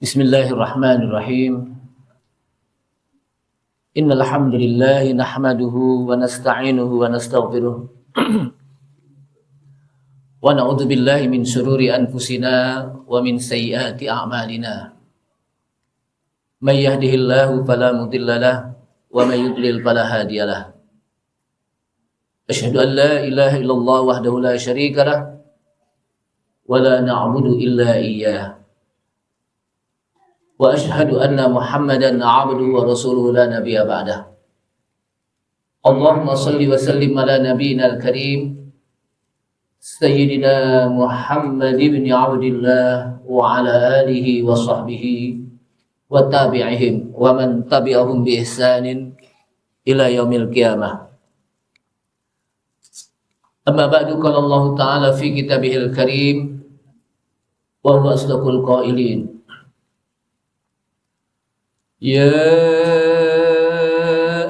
Bismillahirrahmanirrahim. Innal hamdalillah nahmaduhu wa nasta'inuhu wa nastaghfiruh. Wa na'udzu billahi min shururi anfusina wa min sayyiati a'malina. May yahdihillahu fala mudilla lahu wa may yudlil fala hadiya lahu. Asyhadu an la ilaha illallah wahdahu la syarika lahu wa la na'budu illa iyyah. Wa asyhadu anna Muhammadan 'abduhu wa rasuluhu la nabiyya ba'dah. Allahumma shalli wa sallim ala nabiyyina al-karim Sayyidina Muhammad ibn Abdillah wa ala alihi wa sahbihi wa tabi'ihim wa man tabi'ahum bi ihsanin ila yaumil qiyamah. Amma ba'du, qala Allah Ta'ala fi kitabihil karim wa huwa asdaqul qailin. يا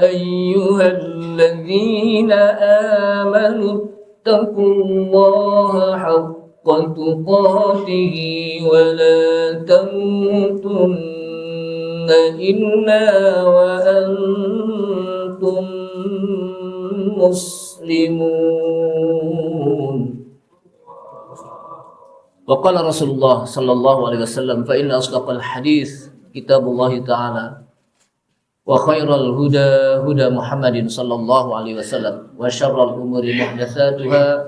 أيها الذين آمنوا اتقوا الله حق تقاته ولا تموتن إلا وأنتم مسلمون. وقال رسول الله صلى الله عليه وسلم فإن أصدق الحديث Kitabullah Ta'ala wa khairal huda huda Muhammadin sallallahu alaihi wasallam wa syarrul umuri muhdatsatuha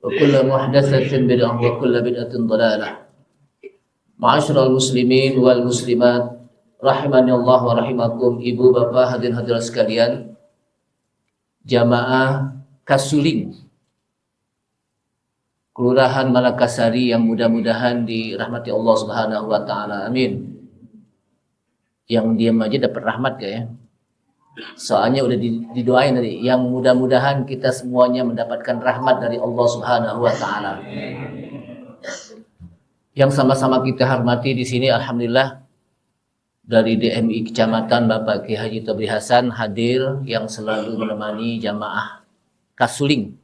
wa kullu muhdatsatin bid'ah wa kullu bid'atin dhalalah. Ma'asyiral muslimin wal muslimat rahimani Allah wa rahimakum, ibu bapak hadirin hadirat sekalian, jamaah Kasuling Kelurahan Malakasari yang mudah-mudahan dirahmati Allah Subhanahu wa taala. Amin. Yang diam aja dapat rahmat ya. Soalnya udah didoain tadi, yang mudah-mudahan kita semuanya mendapatkan rahmat dari Allah Subhanahu wa taala. Yang sama-sama kita hormati di sini, alhamdulillah dari DMI Kecamatan Bapak Ki Haji Tobri Hasan hadir yang selalu menemani jamaah Kasuling.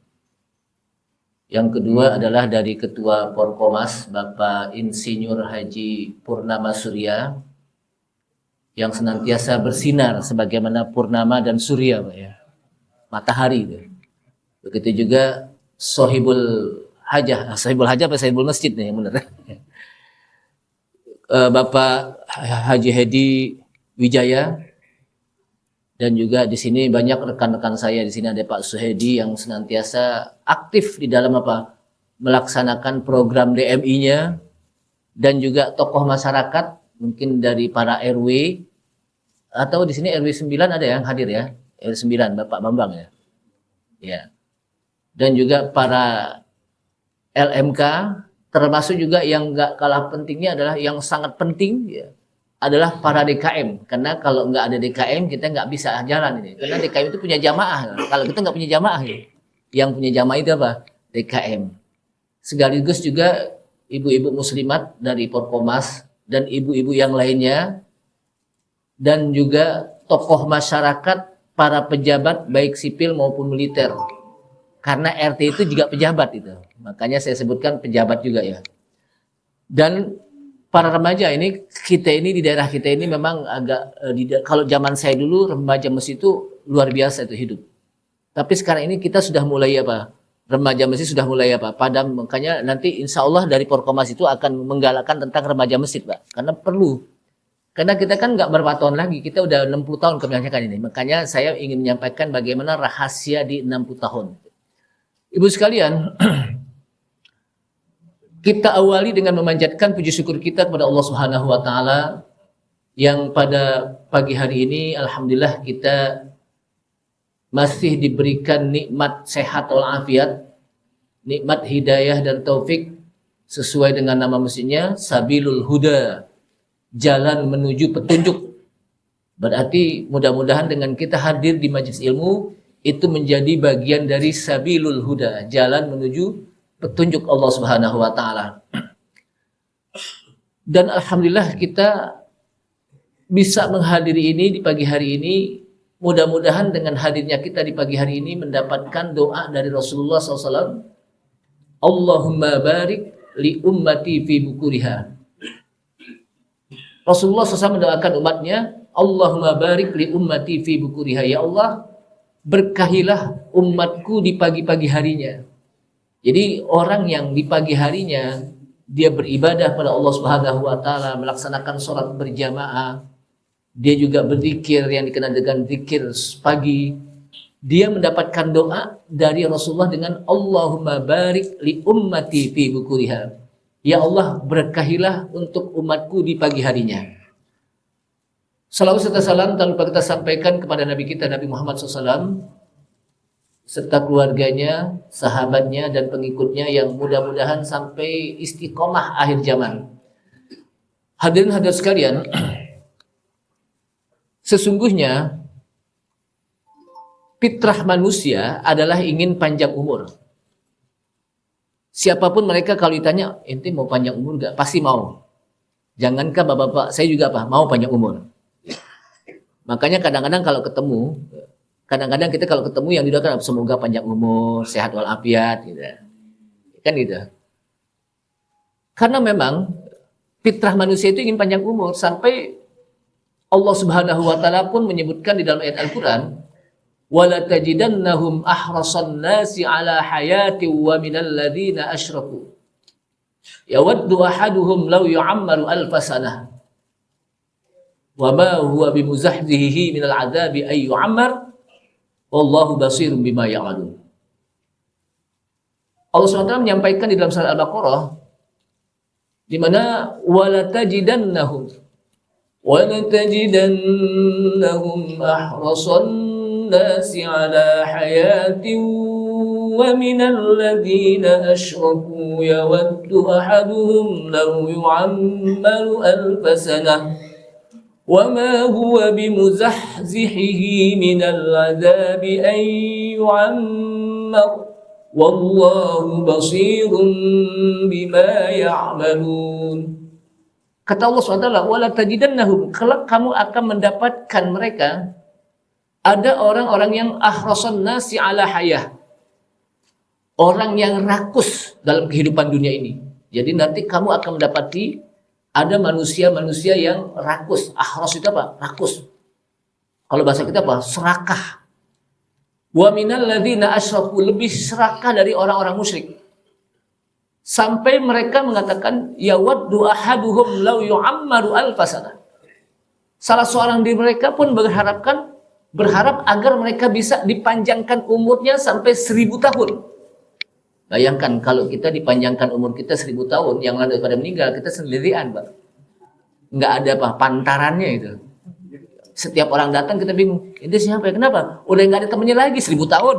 Yang kedua adalah dari Ketua Porkomas Bapak Insinyur Haji Purnama Surya yang senantiasa bersinar sebagaimana purnama dan surya, Pak ya. Matahari itu. Begitu juga Sohibul Hajah apa Sohibul Masjid nih yang benar. Bapak Haji Hedi Wijaya, dan juga di sini banyak rekan-rekan saya. Di sini ada Pak Suhedi yang senantiasa aktif di dalam melaksanakan program DMI-nya, dan juga tokoh masyarakat mungkin dari para RW, atau di sini RW 9 ada yang hadir ya, RW 9 Bapak Bambang ya. Ya. Dan juga para LMK, termasuk juga yang enggak kalah pentingnya adalah yang sangat penting ya, adalah para DKM. Karena kalau enggak ada DKM kita enggak bisa jalan ini. Karena DKM itu punya jamaah. Kalau kita enggak punya jamaah ya. Yang punya jamaah itu apa? DKM. Sekaligus juga ibu-ibu muslimat dari Porkomas dan ibu-ibu yang lainnya, dan juga tokoh masyarakat, para pejabat baik sipil maupun militer, karena RT itu juga pejabat itu, makanya saya sebutkan pejabat juga ya. Dan para remaja ini, kita ini di daerah kita ini memang agak kalau zaman saya dulu remaja masjid itu luar biasa itu hidup, tapi sekarang ini kita sudah mulai remaja masjid sudah mulai padam. Makanya nanti insya Allah dari Porkomas itu akan menggalakkan tentang remaja masjid, Pak. Karena perlu. Karena kita kan nggak berapa tahun lagi, kita udah 60 tahun kebijakan ini. Makanya saya ingin menyampaikan bagaimana rahasia di 60 tahun. Ibu sekalian, kita awali dengan memanjatkan puji syukur kita kepada Allah Subhanahu wa taala yang pada pagi hari ini alhamdulillah kita masih diberikan nikmat sehat walafiat, nikmat hidayah dan taufik, sesuai dengan nama masjidnya Sabilul Huda, jalan menuju petunjuk. Berarti mudah-mudahan dengan kita hadir di majelis ilmu itu menjadi bagian dari Sabilul Huda, jalan menuju petunjuk Allah Subhanahu wa taala. Dan alhamdulillah kita bisa menghadiri ini di pagi hari ini. Mudah-mudahan dengan hadirnya kita di pagi hari ini mendapatkan doa dari Rasulullah SAW. Allahumma barik li ummati fi bukuriha. Rasulullah SAW mendoakan umatnya, Allahumma barik li ummati fi bukuriha. Ya Allah, berkahilah umatku di pagi-pagi harinya. Jadi orang yang di pagi harinya dia beribadah pada Allah Subhanahu wa taala, melaksanakan sholat berjamaah, dia juga berzikir yang dikenal dengan zikir pagi. Dia mendapatkan doa dari Rasulullah dengan Allahumma barik li ummati fi bukuriha. Ya Allah, berkahilah untuk umatku di pagi harinya. Salawat serta salam tak lupa kita sampaikan kepada Nabi kita Nabi Muhammad SAW serta keluarganya, sahabatnya dan pengikutnya yang mudah-mudahan sampai istiqomah akhir zaman. Hadirin hadirat sekalian, sesungguhnya fitrah manusia adalah ingin panjang umur. Siapapun mereka kalau ditanya, ente mau panjang umur gak? Pasti mau. Jangankah bapak-bapak, saya juga mau panjang umur. Makanya kadang-kadang kalau ketemu, kita kalau ketemu yang didoakan semoga panjang umur, sehat walafiat, gitu. Kan gitu. Karena memang fitrah manusia itu ingin panjang umur, sampai Allah Subhanahu wa taala pun menyebutkan di dalam ayat Al-Qur'an, wala tajidannahum ahrasan nasi ala hayati wa minal ladzina asyraku yawaddu ahaduhum law yu'ammaru alf sanah wa ma huwa bimuzahzihi minal adzabi ay yu'ammar wallahu basirun bima ya'malun. Allah SWT menyampaikan di dalam surah Al-Baqarah di mana wala tajidannahum ahrasan الناس على حياة ومن الذين أشركوا يود أحدهم لو يعمر ألف سنة وما هو بمزحزحه من العذاب أن يعمر والله بصير بما يعملون. Kata Allah SWT, wala tajidannahum, kelak kamu akan mendapatkan mereka, ada orang-orang yang ahrasan nasi ala hayah, orang yang rakus dalam kehidupan dunia ini. Jadi nanti kamu akan mendapati ada manusia-manusia yang rakus. Ahras itu apa? Rakus. Kalau bahasa kita apa? Serakah. Wa minal ladzina asyraku, lebih serakah dari orang-orang musyrik. Sampai mereka mengatakan yawaddu ahaduhum law yu'ammaru alfasana. Salah seorang dari mereka pun berharap agar mereka bisa dipanjangkan umurnya sampai 1000 tahun. Bayangkan kalau kita dipanjangkan umur kita 1000 tahun, yang lain daripada meninggal, kita sendirian, Pak. Nggak ada apa pantarannya itu. Setiap orang datang kita bingung, ini siapa ya? Kenapa? Udah nggak ada temannya lagi 1000 tahun.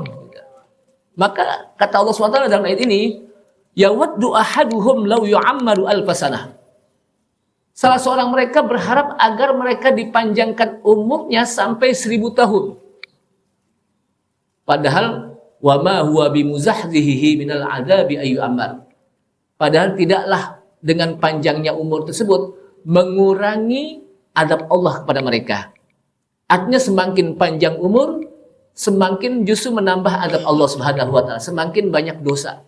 Maka kata Allah SWT dalam ayat ini, yawaddu ahaduhum law yu'ammaru alfasanah. Salah seorang mereka berharap agar mereka dipanjangkan umurnya sampai 1000 tahun. Padahal wa ma huwa bimuzahzihi minal adzabi ayu ammar. Padahal tidaklah dengan panjangnya umur tersebut mengurangi adab Allah kepada mereka. Artinya semakin panjang umur, semakin justru menambah adab Allah Subhanahu wa taala, semakin banyak dosa.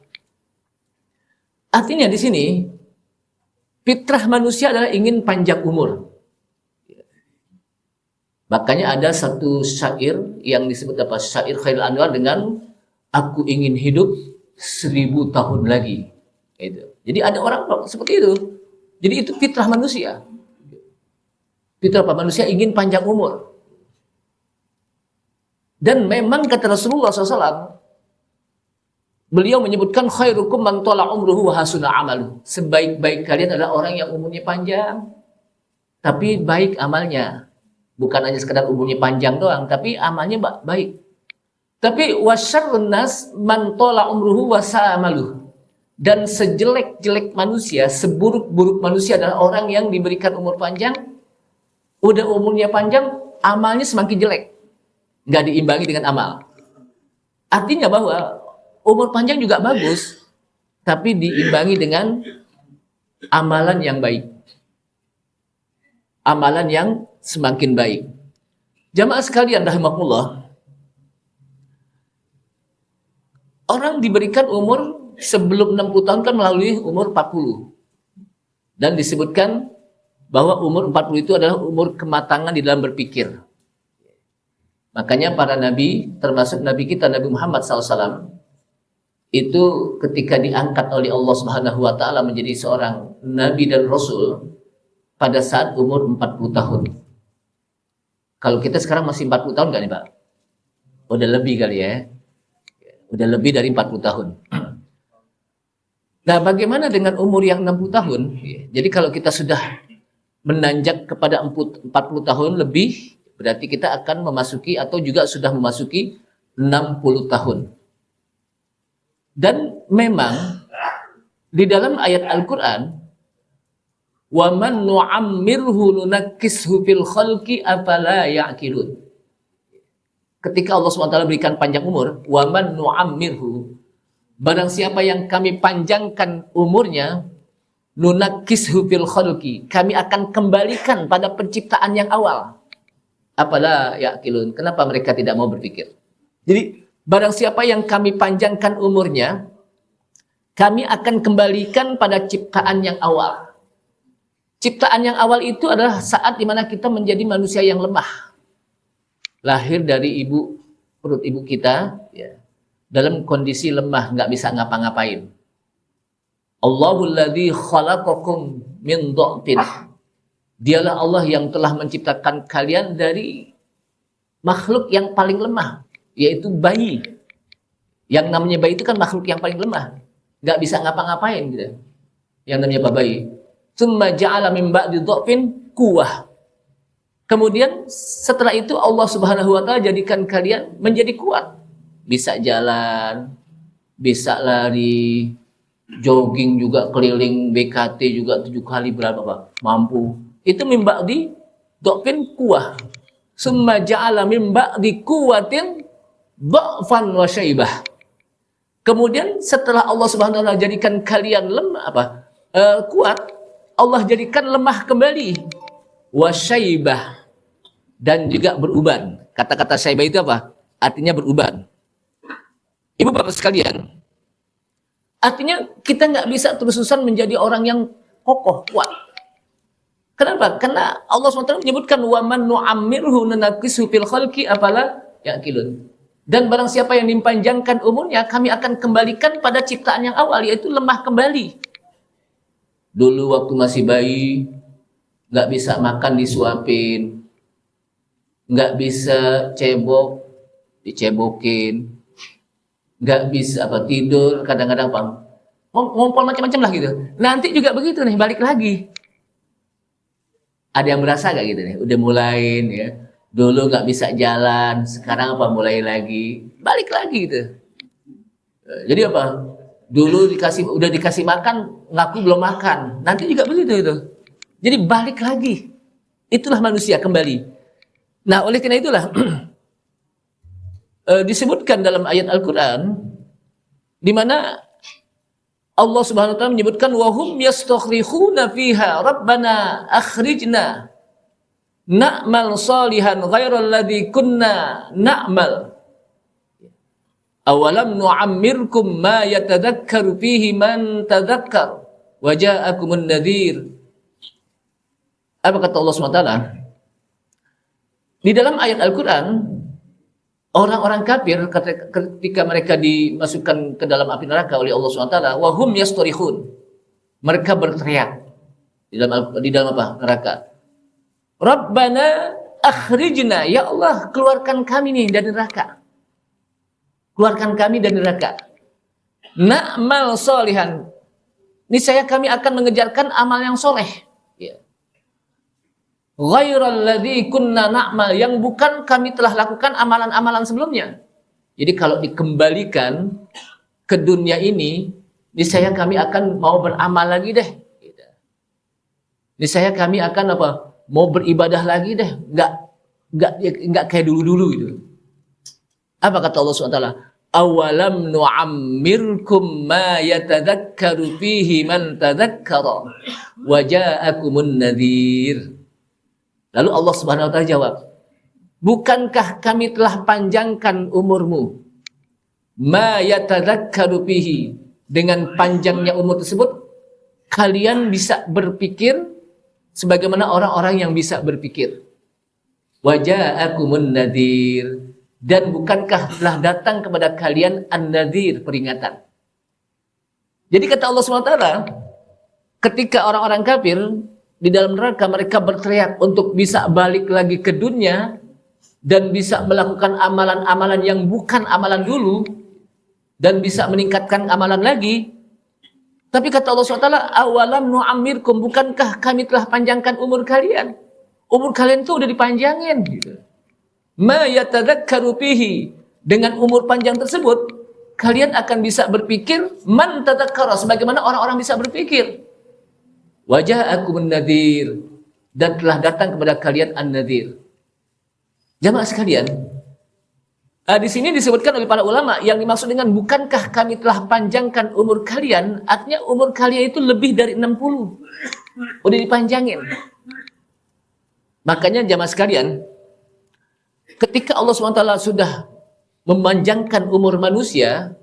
Artinya di sini fitrah manusia adalah ingin panjang umur. Makanya ada satu syair yang disebut apa? Syair Khairul Anwar dengan aku ingin hidup 1000 tahun lagi. Jadi ada orang seperti itu. Jadi itu fitrah manusia. Fitrah manusia ingin panjang umur. Dan memang kata Rasulullah SAW, beliau menyebutkan khairukum man tala umruhu wa hasuna amalu. Sebaik-baik kalian adalah orang yang umurnya panjang tapi baik amalnya. Bukan hanya sekedar umurnya panjang doang, tapi amalnya baik. Tapi wasyarrun nas man tala umruhu wa sa'amalu. Dan sejelek-jelek manusia, seburuk-buruk manusia adalah orang yang diberikan umur panjang, udah umurnya panjang, amalnya semakin jelek. Nggak diimbangi dengan amal. Artinya bahwa umur panjang juga bagus, tapi diimbangi dengan amalan yang baik. Amalan yang semakin baik. Jamaah sekalian rahimakumullah, orang diberikan umur sebelum 60 tahun kan melalui umur 40. Dan disebutkan bahwa umur 40 itu adalah umur kematangan di dalam berpikir. Makanya para nabi, termasuk nabi kita Nabi Muhammad SAW, itu ketika diangkat oleh Allah Subhanahu wa taala menjadi seorang nabi dan rasul pada saat umur 40 tahun. Kalau kita sekarang masih 40 tahun kan nih, Pak? Udah lebih kali ya. Udah lebih dari 40 tahun. Nah, bagaimana dengan umur yang 60 tahun? Jadi kalau kita sudah menanjak kepada 40 tahun lebih, berarti kita akan memasuki atau juga sudah memasuki 60 tahun. Dan memang di dalam ayat Al-Qur'an, wa man nu'ammirhu nunakkishu fil khalqi afala ya'qilun. Ketika Allah SWT berikan panjang umur, wa man nu'ammirhu, barang siapa yang kami panjangkan umurnya, nunakkishu fil khalqi, kami akan kembalikan pada penciptaan yang awal. Apalah ya'qilun, kenapa mereka tidak mau berpikir? Jadi barang siapa yang kami panjangkan umurnya, kami akan kembalikan pada ciptaan yang awal. Ciptaan yang awal itu adalah saat dimana kita menjadi manusia yang lemah. Lahir dari perut ibu kita, ya, dalam kondisi lemah, nggak bisa ngapa-ngapain. Allahul ladzi khalaqakum min dha'fin. Dialah Allah yang telah menciptakan kalian dari makhluk yang paling lemah, yaitu bayi. Yang namanya bayi itu kan makhluk yang paling lemah, nggak bisa ngapa-ngapain gitu. Yang namanya bayi. Tsumma ja'ala min ba'di dha'fin quwwah. Kemudian setelah itu Allah Subhanahu wa taala jadikan kalian menjadi kuat. Bisa jalan, bisa lari, jogging juga, keliling BKT juga 7 kali berapa Pak? Mampu. Itu min ba'di dha'fin quwwah. Tsumma ja'ala min ba'di quwwatin dha'fan wa syaibah. Kemudian setelah Allah Subhanahu wa taala jadikan kalian kuat, Allah jadikan lemah kembali. Wa syaibah, dan juga beruban. Kata-kata syaibah itu apa? Artinya beruban. Ibu bapak sekalian, artinya kita nggak bisa terus-terusan menjadi orang yang kokoh, kuat. Kenapa? Karena Allah SWT menyebutkan wa man nu'ammirhu nunakkishu fil khalqi afala ya'qilun. Dan barang siapa yang dipanjangkan umurnya, kami akan kembalikan pada ciptaan yang awal, yaitu lemah kembali. Dulu waktu masih bayi, nggak bisa makan disuapin, nggak bisa cebok dicebokin, nggak bisa tidur kadang-kadang ngompol macam-macam lah gitu. Nanti juga begitu nih, balik lagi. Ada yang berasa gak gitu nih? Udah mulai ya. Dulu nggak bisa jalan, sekarang mulai lagi, balik lagi gitu. Jadi dulu udah dikasih makan, ngaku belum makan. Nanti juga begitu itu. Jadi balik lagi. Itulah manusia kembali. Nah, oleh karena itulah disebutkan dalam ayat Al-Qur'an di mana Allah Subhanahu wa taala menyebutkan wahum yastakhrikhuna fiha rabbana akhrijna na'mal salihan ghairal ladzi kunna na'mal awalam nu'ammirkum ma yatadhakkaru fihi man tadhakkar wa ja'akumun nadhir. Apa kata Allah SWT? Di dalam ayat Al-Qur'an, orang-orang kafir ketika mereka dimasukkan ke dalam api neraka oleh Allah SWT, wahum yastorihun, mereka berteriak di dalam neraka. Rabbana akhrijna, ya Allah keluarkan kami nih dari neraka. Keluarkan kami dari neraka. Na'mal solihan, niscaya kami akan mengejarkan amal yang soleh. Ya. Ghairal ladzi kunna na'mal, yang bukan kami telah lakukan amalan-amalan sebelumnya. Jadi kalau dikembalikan ke dunia ini, niscaya kami akan mau beramal lagi deh. Niscaya kami akan mau beribadah lagi deh. Enggak kayak dulu-dulu gitu. Apa kata Allah SWT? Awalam nu'ammirkum ma yatadhakkaru fihi man tadhakkara wa ja'akumun nadhir. Lalu Allah Subhanahu wa taala jawab, bukankah kami telah panjangkan umurmu? Ma yatadhakkaru fihi, dengan panjangnya umur tersebut kalian bisa berpikir sebagaimana orang-orang yang bisa berpikir. Waja'akumun nadhir, dan bukankah telah datang kepada kalian an-nadhir, peringatan. Jadi kata Allah SWT, ketika orang-orang kafir di dalam neraka mereka berteriak untuk bisa balik lagi ke dunia dan bisa melakukan amalan-amalan yang bukan amalan dulu dan bisa meningkatkan amalan lagi. Tapi kata Allah SWT, awalam nu'ammirkum, bukankah kami telah panjangkan umur kalian? Umur kalian tuh udah dipanjangin gitu. Ma yatadzakkaru fihi, dengan umur panjang tersebut kalian akan bisa berpikir, man tadzakkara, sebagaimana orang-orang bisa berpikir. Waja'akumun nadhir, dan telah datang kepada kalian an-nadhir. Jamaah sekalian, di sini disebutkan oleh para ulama yang dimaksud dengan bukankah kami telah panjangkan umur kalian, artinya umur kalian itu lebih dari 60. Udah dipanjangin. Makanya jamaah sekalian, ketika Allah SWT sudah memanjangkan umur manusia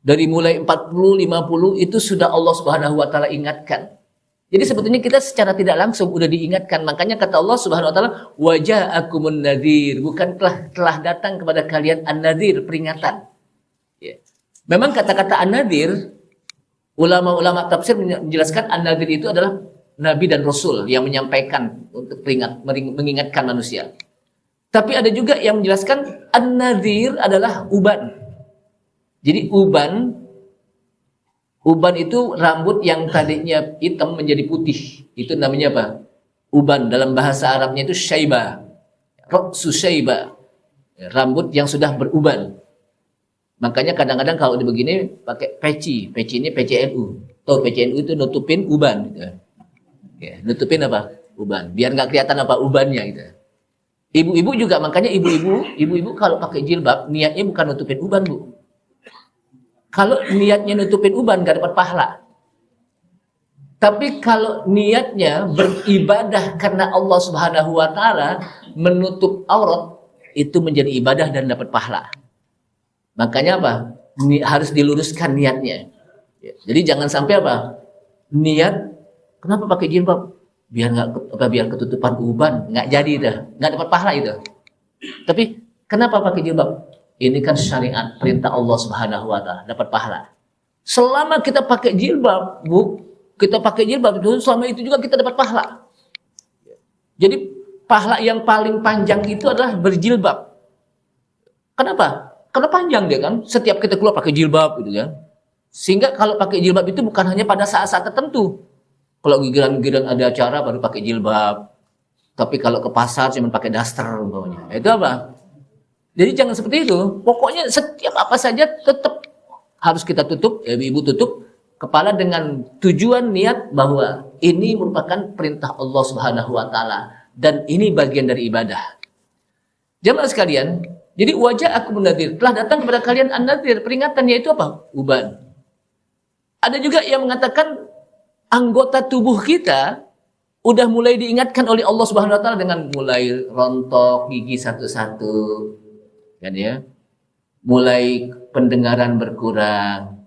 dari mulai 40, 50, itu sudah Allah Subhanahu wa taala ingatkan. Jadi sebetulnya kita secara tidak langsung udah diingatkan. Makanya kata Allah Subhanahu wa taala, waja'akumun nadhir, bukan telah datang kepada kalian an-nadhir, peringatan. Ya. Memang kata-kata an-nadhir, ulama-ulama tafsir menjelaskan an-nadhir itu adalah nabi dan rasul yang menyampaikan untuk mengingatkan manusia. Tapi ada juga yang menjelaskan an-nadhir adalah uban. Jadi uban itu rambut yang tadinya hitam menjadi putih. Itu namanya apa? Uban. Dalam bahasa Arabnya itu syaiba. Raqsu syaiba. Rambut yang sudah beruban. Makanya kadang-kadang kalau begini pakai peci. Peci ini PCNU. Tuh PCNU itu nutupin uban gitu. Ya, nutupin apa? Uban. Biar nggak kelihatan apa ubannya gitu. Ibu-ibu juga, makanya ibu-ibu kalau pakai jilbab niatnya bukan nutupin uban, Bu. Kalau niatnya nutupin uban gak dapat pahala. Tapi kalau niatnya beribadah karena Allah Subhanahu wa taala, menutup aurat, itu menjadi ibadah dan dapat pahala. Makanya apa? Harus diluruskan niatnya. Jadi jangan sampai apa? Niat kenapa pakai jilbab? Biar ketutupan uban, nggak jadi dah, nggak dapat pahala itu. Tapi kenapa pakai jilbab? Ini kan syariat, perintah Allah Subhanahu wa taala, dapat pahala. Selama kita pakai jilbab, Bu, kita pakai jilbab itu selama itu juga kita dapat pahala. Jadi pahala yang paling panjang itu adalah berjilbab. Kenapa? Karena panjang dia kan, setiap kita keluar pakai jilbab gitu kan. Sehingga kalau pakai jilbab itu bukan hanya pada saat-saat tertentu. Kalau giliran ada acara baru pakai jilbab. Tapi kalau ke pasar cuma pakai daster umpamanya. Itu apa? Jadi jangan seperti itu. Pokoknya setiap apa saja tetap harus kita tutup, ya ibu tutup kepala dengan tujuan niat bahwa ini merupakan perintah Allah Subhanahu wa taala dan ini bagian dari ibadah. Jamaah sekalian, jadi waja'akumun nadhir, telah datang kepada kalian an-nadhir, peringatan, yaitu apa? Uban. Ada juga yang mengatakan anggota tubuh kita udah mulai diingatkan oleh Allah Subhanahu wa taala dengan mulai rontok gigi satu-satu. Kan ya, mulai pendengaran berkurang,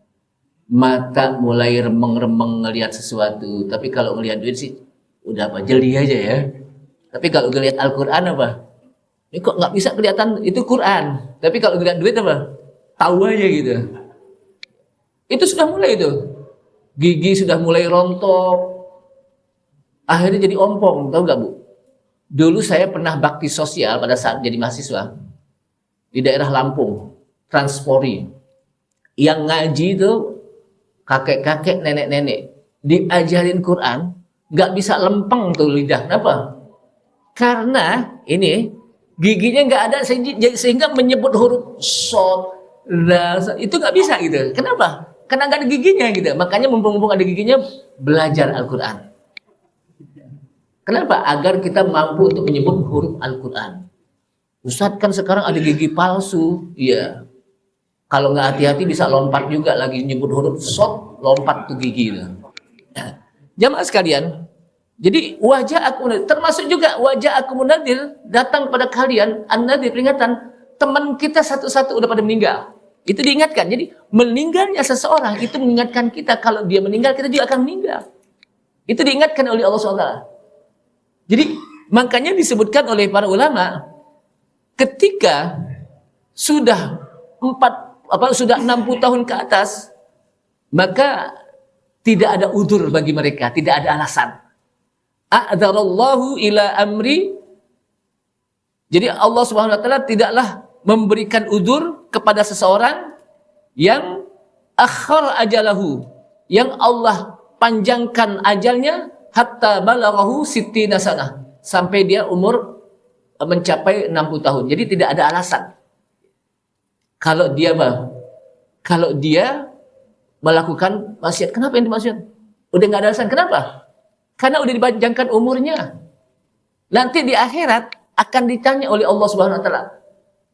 mata mulai remeng-remeng ngelihat sesuatu. Tapi kalau ngelihat duit sih udah apa, jeli aja ya. Tapi kalau ngelihat Al-Quran apa, ini kok nggak bisa kelihatan itu Quran. Tapi kalau ngelihat duit apa, tahu aja gitu. Itu sudah mulai itu, gigi sudah mulai rontok, akhirnya jadi ompong. Tahu nggak, Bu? Dulu saya pernah bakti sosial pada saat jadi mahasiswa di daerah Lampung, Transpori. Yang ngaji itu kakek-kakek, nenek-nenek, diajarin Quran, nggak bisa lempeng tuh lidah. Kenapa? Karena ini giginya nggak ada sehingga menyebut huruf shod, itu nggak bisa gitu. Kenapa? Karena nggak ada giginya gitu. Makanya mumpung-mumpung ada giginya, belajar Al-Quran. Kenapa? Agar kita mampu untuk menyebut huruf Al-Quran. Ustadz kan sekarang ada gigi palsu, iya. Kalau nggak hati-hati bisa lompat juga lagi nyebut huruf shot, lompat tuh gigi. Jamaah sekalian, jadi waja'akumun, termasuk juga waja'akumun nadhir, datang pada kalian an-nadhir, peringatan. Teman kita satu-satu udah pada meninggal, itu diingatkan. Jadi meninggalnya seseorang itu mengingatkan kita kalau dia meninggal, kita juga akan meninggal. Itu diingatkan oleh Allah SWT. Jadi makanya disebutkan oleh para ulama, ketika sudah 60 tahun ke atas, maka tidak ada udzur bagi mereka, tidak ada alasan. A'dzarallahu ila amri. Jadi Allah Subhanahu wa taala tidaklah memberikan udzur kepada seseorang yang akhar ajalahu, yang Allah panjangkan ajalnya hatta balaghahu sittina sanah, sampai dia umur mencapai 60 tahun. Jadi tidak ada alasan. Kalau dia melakukan maksiat, kenapa yang dimaksud? Udah nggak ada alasan. Kenapa? Karena udah dipanjangkan umurnya. Nanti di akhirat akan ditanya oleh Allah Subhanahu wa taala,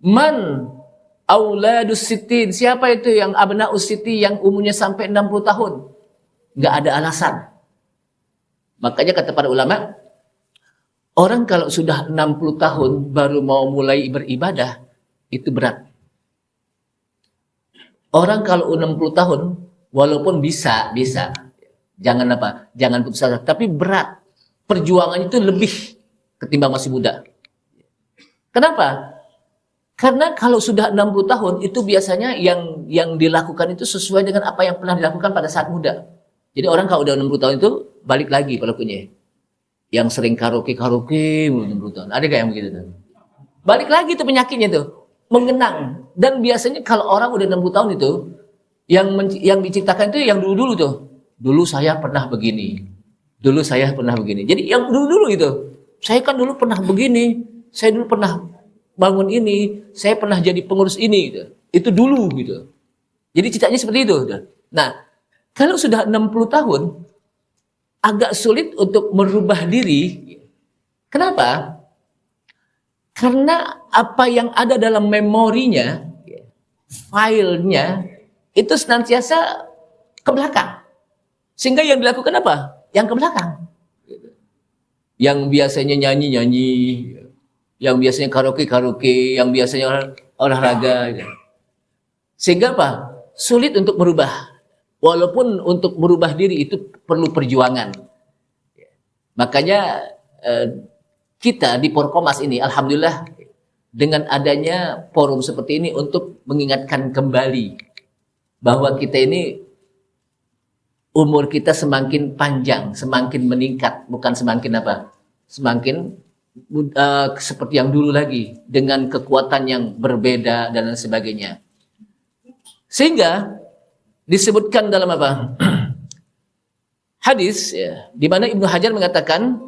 "Man auladus sittin?" Siapa itu yang abnaus sitti, yang umurnya sampai 60 tahun? Nggak ada alasan. Makanya kata para ulama, orang kalau sudah 60 tahun baru mau mulai beribadah, itu berat. Orang kalau 60 tahun, walaupun bisa, jangan putus asa, tapi berat. Perjuangannya itu lebih ketimbang masih muda. Kenapa? Karena kalau sudah 60 tahun, itu biasanya yang dilakukan itu sesuai dengan apa yang pernah dilakukan pada saat muda. Jadi orang kalau udah 60 tahun itu, balik lagi pelakunya. Yang sering karaoke 60 tahun. Ada gak yang begitu tuh? Balik lagi tuh penyakitnya tuh. Mengenang. Dan biasanya kalau orang udah 60 tahun itu, yang diciptakan itu yang dulu-dulu tuh. Dulu saya pernah begini. Dulu saya pernah begini. Jadi yang dulu-dulu gitu. Saya kan dulu pernah begini. Saya dulu pernah bangun ini. Saya pernah jadi pengurus ini gitu. Itu dulu gitu. Jadi cita-citanya seperti itu. Nah, kalau sudah 60 tahun, agak sulit untuk merubah diri. Kenapa? Karena apa yang ada dalam memorinya, filenya, itu senantiasa ke belakang. Sehingga yang dilakukan apa? Yang ke belakang. Yang biasanya nyanyi-nyanyi, yang biasanya karaoke, yang biasanya olahraga. Sehingga apa? Sulit untuk merubah. Walaupun untuk merubah diri itu perlu perjuangan. Makanya kita di Porkomas ini, alhamdulillah, dengan adanya forum seperti ini untuk mengingatkan kembali bahwa kita ini umur kita semakin panjang, semakin meningkat, bukan semakin apa? Semakin seperti yang dulu lagi, dengan kekuatan yang berbeda dan lain sebagainya. Sehingga disebutkan dalam apa? Hadis ya, di mana Ibnu Hajar mengatakan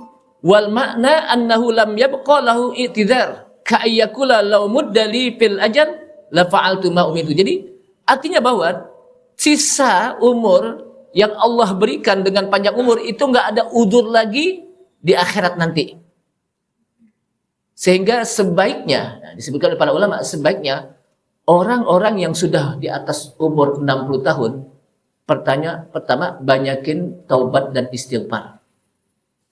wal makna annahu lam yabqa lahu i'tidhar ka ayyakula law muddali fil ajal la fa'altu ma umitu. Jadi artinya bahwa sisa umur yang Allah berikan dengan panjang umur itu enggak ada udzur lagi di akhirat nanti. Sehingga sebaiknya, disebutkan oleh para ulama, sebaiknya orang-orang yang sudah di atas umur 60 tahun, pertama banyakin taubat dan istighfar.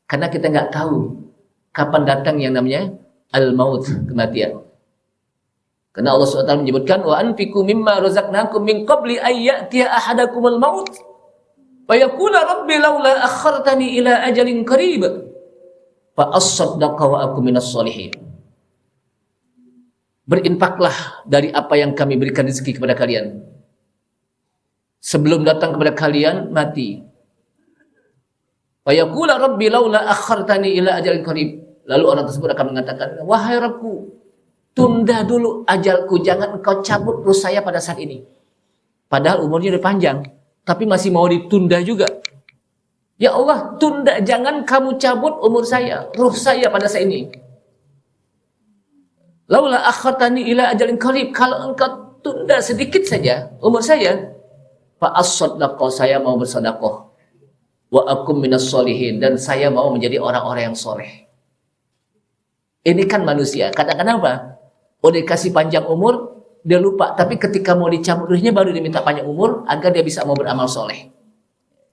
Karena kita nggak tahu kapan datang yang namanya al-maut, kematian. Karena Allah SWT menyebutkan wa anfiqu mimma razaqnakum min qabli ay ya'tiya ahadakumul maut wa yaqula rabbi laula akhartani ila ajalin qarib fa asaddaqa wa akum minas sholihin. Berinfaklah dari apa yang kami berikan rezeki kepada kalian sebelum datang kepada kalian mati. Wa yaqula rabbi laula akhartani ila ajalin qarib. Lalu orang tersebut akan mengatakan, wahai Rabbku, tunda dulu ajalku, jangan engkau cabut ruh saya pada saat ini. Padahal umurnya udah panjang, tapi masih mau ditunda juga. Ya Allah, tunda, jangan kamu cabut umur saya, ruh saya pada saat ini. Laula akhartani ila ajalin qarib, kalau engkau tunda sedikit saja umur saya, fa as-sadaqah, saya mau bersedekah. Wa akum minas sholihin, dan saya mau menjadi orang-orang yang soleh. Ini kan manusia, kadang-kadang apa? Udah dikasih panjang umur, dia lupa. Tapi ketika mau dicabut ruhnya baru diminta panjang umur agar dia bisa mau beramal soleh.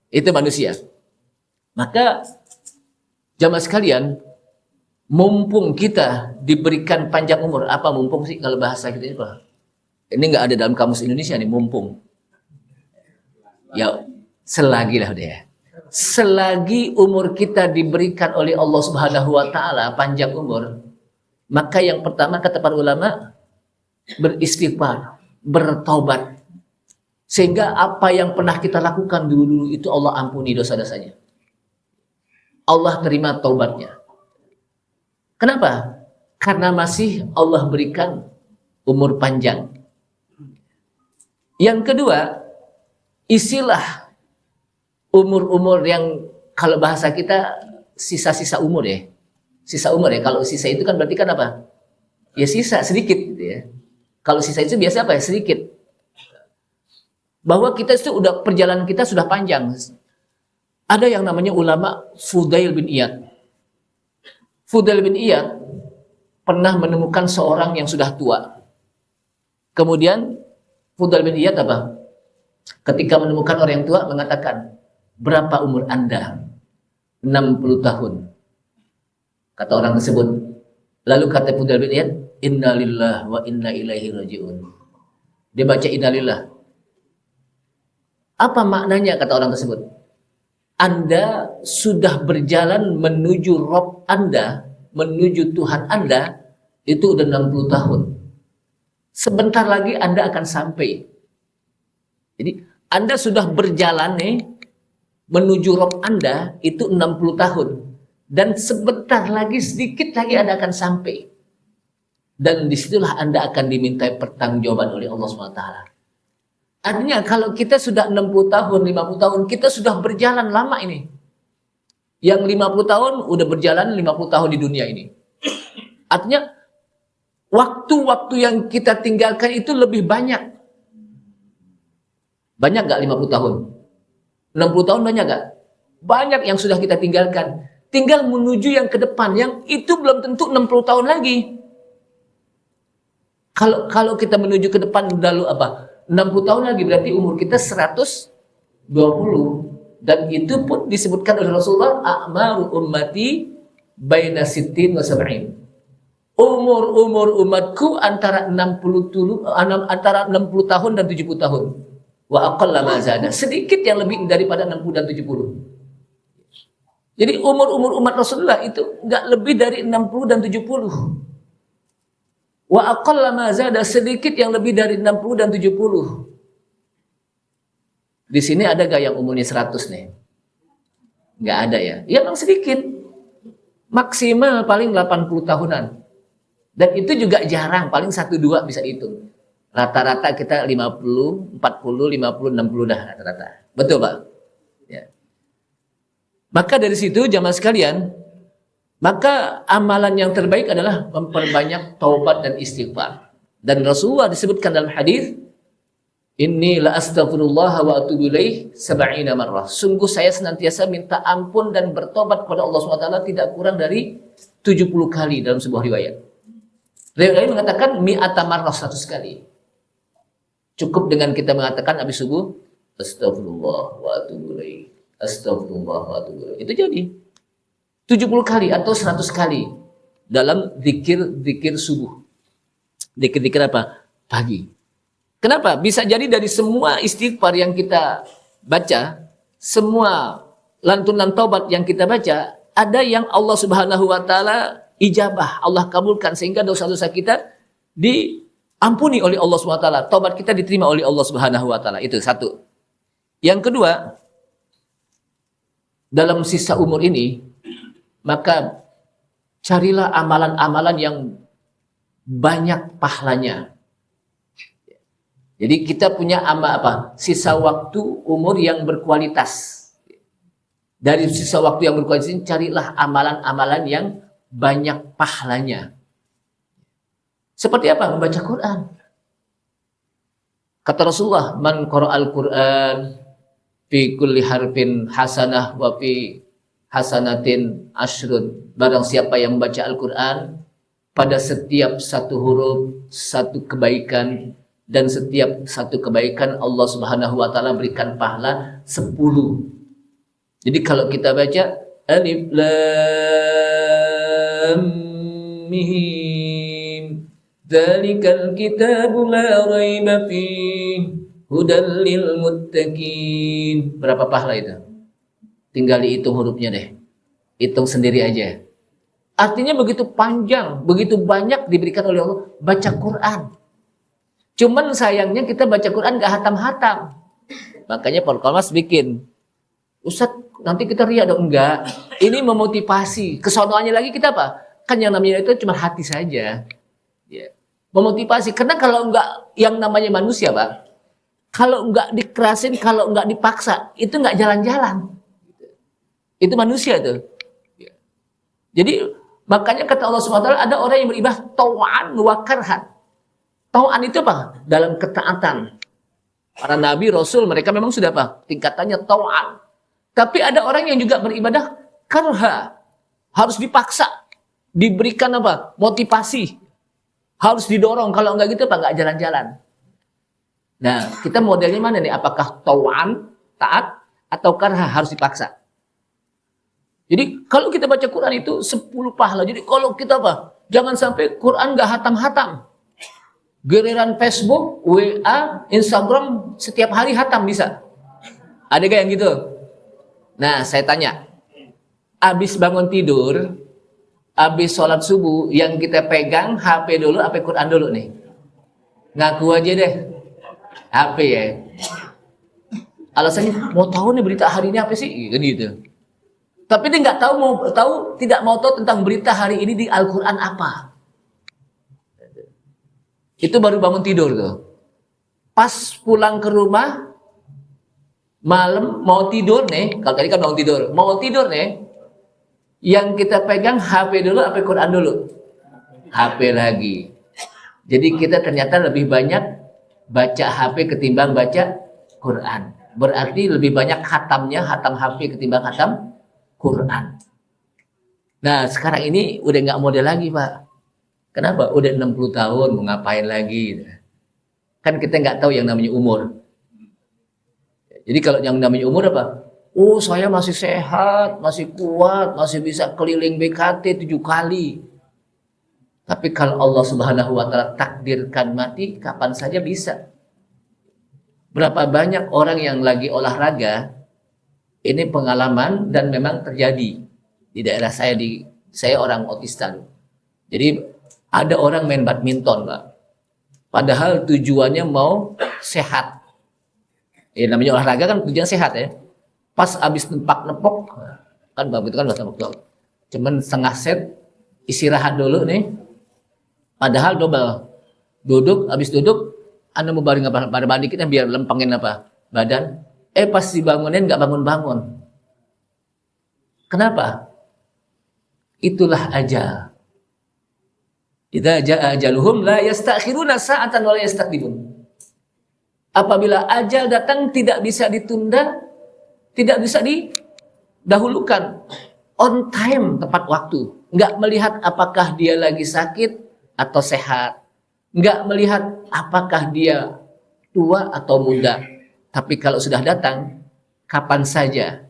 Itu manusia. Maka jamaah sekalian, mumpung kita diberikan panjang umur, apa mumpung sih kalau bahasa kita ini apa? Ini nggak ada dalam kamus Indonesia nih, mumpung. Ya selagi lah udah ya. selagi umur kita diberikan oleh Allah Subhanahu wa taala panjang umur, maka yang pertama kata para ulama beristighfar, bertaubat. Sehingga apa yang pernah kita lakukan dulu itu Allah ampuni dosa-dosanya. Allah terima taubatnya. Kenapa? Karena masih Allah berikan umur panjang. Yang kedua, isilah umur-umur yang kalau bahasa kita sisa-sisa umur ya. Sisa umur ya. Kalau sisa itu kan berarti kan apa? Ya sisa sedikit gitu ya. Kalau sisa itu biasa apa ya? Sedikit. Bahwa kita itu udah perjalanan kita sudah panjang. Ada yang namanya ulama Fudail bin Iyad. Fudail bin Iyad pernah menemukan seorang yang sudah tua. Kemudian Fudail bin Iyad apa? Ketika menemukan orang yang tua mengatakan, berapa umur Anda? 60 tahun. Kata orang tersebut. Lalu kata Fudail bin Iyad, innalillah wa inna ilaihi raji'un. Dia baca innalillah. Apa maknanya kata orang tersebut? Anda sudah berjalan menuju Rob Anda, menuju Tuhan Anda, itu udah 60 tahun. Sebentar lagi Anda akan sampai. Jadi Anda sudah berjalan nih, menuju Rob Anda, itu 60 tahun. Dan sebentar lagi, sedikit lagi Anda akan sampai. Dan disitulah Anda akan dimintai pertanggungjawaban oleh Allah SWT. Artinya kalau kita sudah 60 tahun, 50 tahun, kita sudah berjalan lama ini. Yang 50 tahun udah berjalan 50 tahun di dunia ini. Artinya waktu-waktu yang kita tinggalkan itu lebih banyak. Banyak gak 50 tahun? 60 tahun banyak gak? Banyak yang sudah kita tinggalkan. Tinggal menuju yang ke depan, yang itu belum tentu 60 tahun lagi. Kalau kita menuju ke depan lalu apa? 60 tahun lagi berarti umur kita 120. Dan itu pun disebutkan oleh Rasulullah, a'maru ummati baina sittin wa sab'in. Umur umatku antara 60 tahun dan 70 tahun. Wa aqalla ma zada. Sedikit yang lebih daripada 60 dan 70. Jadi umur umat Rasulullah itu enggak lebih dari 60 dan 70. Wa aqalla ma zada, sedikit yang lebih dari 60 dan 70. Di sini ada gak yang umurnya 100 nih? Nggak ada ya. Ya memang sedikit. Maksimal paling 80 tahunan. Dan itu juga jarang, paling 1-2 bisa dihitung. Rata-rata kita 50, 40, 50, 60 dah rata-rata. Betul, Pak? Ya. Maka dari situ jamaah sekalian, maka amalan yang terbaik adalah memperbanyak taubat dan istighfar. Dan Rasulullah disebutkan dalam hadis, inni la astaghfirullah wa atubu ilaih 70 marrah. Sungguh saya senantiasa minta ampun dan bertobat kepada Allah SWT tidak kurang dari 70 kali dalam sebuah riwayat. Riwayat lain mengatakan mi'ata marrah, 100 kali. Cukup dengan kita mengatakan habis subuh, astaghfirullah wa atubu ilaih, astaghfirullah wa atubu ilaih. Itu jadi 70 kali atau 100 kali dalam zikir subuh. Zikir apa? Pagi. Kenapa? Bisa jadi dari semua istighfar yang kita baca, semua lantunan taubat yang kita baca, ada yang Allah Subhanahu wa taala ijabah, Allah kabulkan sehingga dosa-dosa kita diampuni oleh Allah Subhanahu wa taala, taubat kita diterima oleh Allah Subhanahu wa taala. Itu satu. Yang kedua, dalam sisa umur ini maka carilah amalan-amalan yang banyak pahalanya. Jadi kita punya sisa waktu umur yang berkualitas. Dari sisa waktu yang berkualitas ini carilah amalan-amalan yang banyak pahalanya. Seperti apa? Membaca Quran. Kata Rasulullah, man qara'al Quran fi kulli harfin hasanah wa fi hasanatin ashrun. Barang siapa yang membaca Al-Quran, pada setiap satu huruf satu kebaikan, dan setiap satu kebaikan Allah Subhanahu wa taala berikan pahala 10. Jadi kalau kita baca alif lam mim dzalikal kitabu la raiba fihi hudal lil muttaqin, berapa pahala itu? tinggal dihitung hurufnya deh. Hitung sendiri aja. Artinya begitu panjang, begitu banyak diberikan oleh Allah baca Quran. Cuman sayangnya kita baca Quran gak hatam-hatam. Makanya Pak Kalmas bikin, Ustadz nanti kita riak dong. Enggak, ini memotivasi. Kesonoannya lagi kita apa? Kan yang namanya itu cuma hati saja. Ya. Memotivasi, karena kalau enggak yang namanya manusia Pak, kalau enggak dikerasin, kalau enggak dipaksa, itu enggak jalan-jalan. Itu manusia tuh. Ya. Jadi makanya kata Allah SWT, ada orang yang beribadah tawa'an wa karhan. Tawa'an itu apa? Dalam ketaatan. Para nabi, rasul, mereka memang sudah apa? Tingkatannya tawa'an. Tapi ada orang yang juga beribadah karha. Harus dipaksa. Diberikan apa? Motivasi. Harus didorong. Kalau enggak gitu apa? Enggak jalan-jalan. Nah, kita modelnya mana nih? Apakah tawa'an, taat, atau karha harus dipaksa? Jadi kalau kita baca Quran itu 10 pahala. Jadi kalau kita apa? Jangan sampai Quran gak hatam-hatam. Giliran Facebook, WA, Instagram setiap hari hatam bisa. Ada gak yang gitu? Nah, saya tanya. Abis bangun tidur, abis sholat subuh, yang kita pegang HP dulu, apa Quran dulu nih? Ngaku aja deh. HP ya. Alasannya mau tahu nih berita hari ini apa sih? Gitu. Tapi dia nggak tidak mau tahu tentang berita hari ini di Al-Quran apa. Itu baru bangun tidur tuh. Pas pulang ke rumah, malam mau tidur nih, kalau tadi kan bangun tidur, mau tidur nih, yang kita pegang HP dulu, apa Quran dulu? HP lagi. Jadi kita ternyata lebih banyak baca HP ketimbang baca Quran. Berarti lebih banyak hatamnya, hatam HP ketimbang hatam Quran. Nah sekarang ini udah nggak model lagi Pak. Kenapa? Udah 60 tahun mau ngapain lagi? Kan kita nggak tahu yang namanya umur. Jadi kalau yang namanya umur apa? Oh saya masih sehat, masih kuat, masih bisa keliling BKT 7 kali. Tapi kalau Allah Subhanahu Wa Taala takdirkan mati, kapan saja bisa. Berapa banyak orang yang lagi olahraga? Ini pengalaman dan memang terjadi di daerah saya. Saya orang autistan. Jadi ada orang main badminton, Pak. Padahal tujuannya mau sehat. Ya namanya olahraga kan tujuan sehat ya. Pas abis nempak-nepok, kan begitu kan nggak. Cuman setengah set, istirahat dulu nih. Padahal double. Abis duduk, Anda mau baring apa? Pada dikit biar lempengin apa? Badan. Pas dibangunin nggak bangun-bangun. Kenapa? Itulah ajal. Idza jaa ajaluhum la yastakhiruna sa'atan wa la yastaqdimun. Apabila ajal datang tidak bisa ditunda, tidak bisa didahulukan. On time, tepat waktu. Nggak melihat apakah dia lagi sakit atau sehat. Nggak melihat apakah dia tua atau muda. Tapi kalau sudah datang, kapan saja.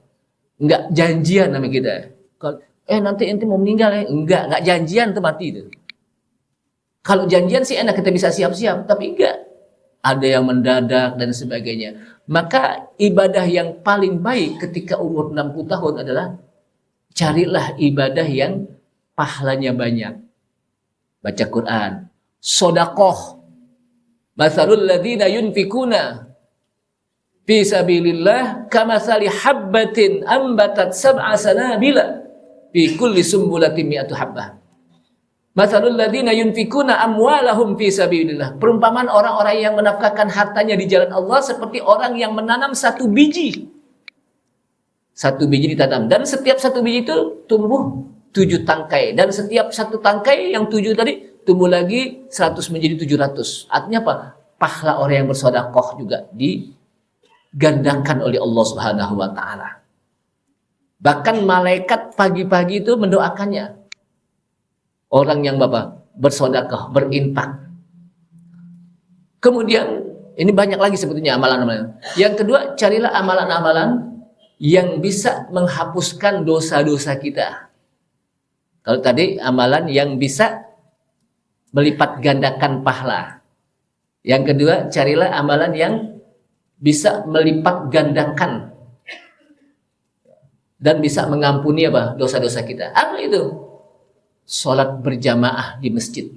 Enggak janjian sama kita. Nanti ente mau meninggal ya? Enggak janjian tuh mati itu. Kalau janjian sih enak kita bisa siap-siap, tapi enggak. Ada yang mendadak dan sebagainya. Maka ibadah yang paling baik ketika umur 60 tahun adalah carilah ibadah yang pahalanya banyak. Baca Quran, sedekah. Matsalul ladzina yunfikuna fi sabilillah kamatsali habbatin ambatat sab'a sanabila fi kulli sumbulatin mi'atu habbah. Matsalul ladzina yunfikuna amwalahum fi sabilillah. Perumpamaan orang-orang yang menafkahkan hartanya di jalan Allah seperti orang yang menanam satu biji. Satu biji ditanam dan setiap satu biji itu tumbuh 7 tangkai dan setiap satu tangkai yang 7 tadi tumbuh lagi 100 menjadi 700. Artinya apa? Pahala orang yang bersedekah juga digandakan oleh Allah Subhanahu wa taala. Bahkan malaikat pagi-pagi itu mendoakannya. Orang yang bersedekah, berinfak. Kemudian ini banyak lagi sebetulnya amalan-amalan. Yang kedua, carilah amalan-amalan yang bisa menghapuskan dosa-dosa kita. Kalau tadi amalan yang bisa melipat gandakan pahala. Yang kedua, carilah amalan yang bisa melipat gandakan dan bisa mengampuni apa? Dosa-dosa kita. Apa itu? Salat berjamaah di masjid.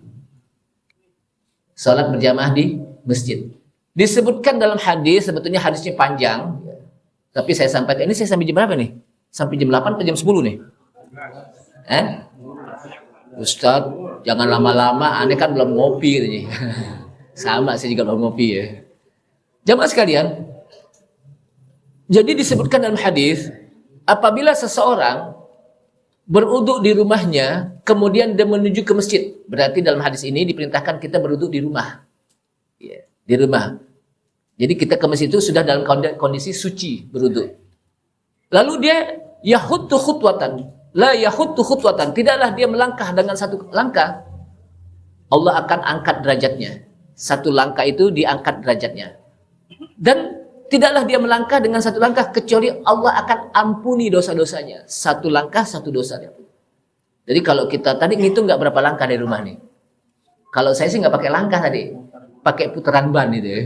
Salat berjamaah di masjid. Disebutkan dalam hadis, sebetulnya hadisnya panjang, tapi saya sampaikan, ini saya sampai jam berapa nih? Sampai jam 8 atau jam 10 nih? Ustadz, jangan lama-lama, aneh kan belum ngopi gitu. Sama, saya juga belum ngopi ya. Jamaah sekalian, jadi disebutkan dalam hadis, apabila seseorang berwudu di rumahnya, kemudian dia menuju ke masjid, berarti dalam hadis ini diperintahkan kita berwudu di rumah. Ya, di rumah. Jadi kita ke masjid itu sudah dalam kondisi suci berwudu. Lalu dia yahuttu khutwatan, la yahuttu khutwatan, tidaklah dia melangkah dengan satu langkah, Allah akan angkat derajatnya. Satu langkah itu diangkat derajatnya. Dan tidaklah dia melangkah dengan satu langkah kecuali Allah akan ampuni dosa-dosanya. Satu langkah, satu dosa. Jadi kalau kita tadi ngitung nggak berapa langkah dari rumah nih. Kalau saya sih nggak pakai langkah tadi, pakai putaran ban itu ya.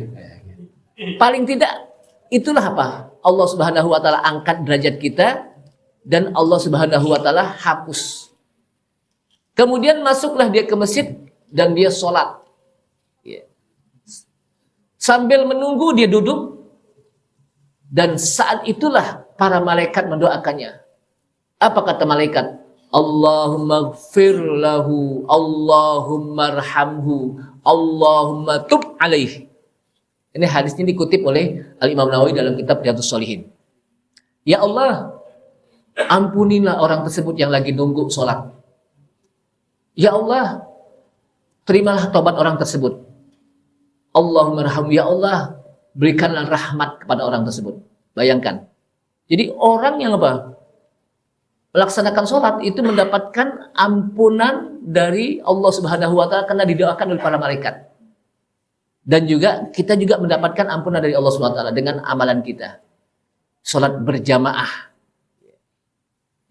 Paling tidak itulah apa? Allah Subhanahu wa taala angkat derajat kita dan Allah Subhanahu wa taala hapus. Kemudian masuklah dia ke masjid dan dia sholat. Ya. Sambil menunggu dia duduk dan saat itulah para malaikat mendoakannya. Apa kata malaikat? Allahumma gfir lahu, Allahumma arhamhu, Allahumma tub alaihi. Ini hadis ini dikutip oleh Al-Imam Nawawi dalam kitab Riyadhus Shalihin. Ya Allah, ampunilah orang tersebut yang lagi nunggu sholat. Ya Allah, terimalah tobat orang tersebut. Allahumma arhamhu, ya Allah, berikanlah rahmat kepada orang tersebut. Bayangkan. Jadi orang yang apa? Melaksanakan sholat itu mendapatkan ampunan dari Allah Subhanahu wa taala karena didoakan oleh para malaikat. Dan juga kita juga mendapatkan ampunan dari Allah Subhanahu wa taala dengan amalan kita. Sholat berjamaah.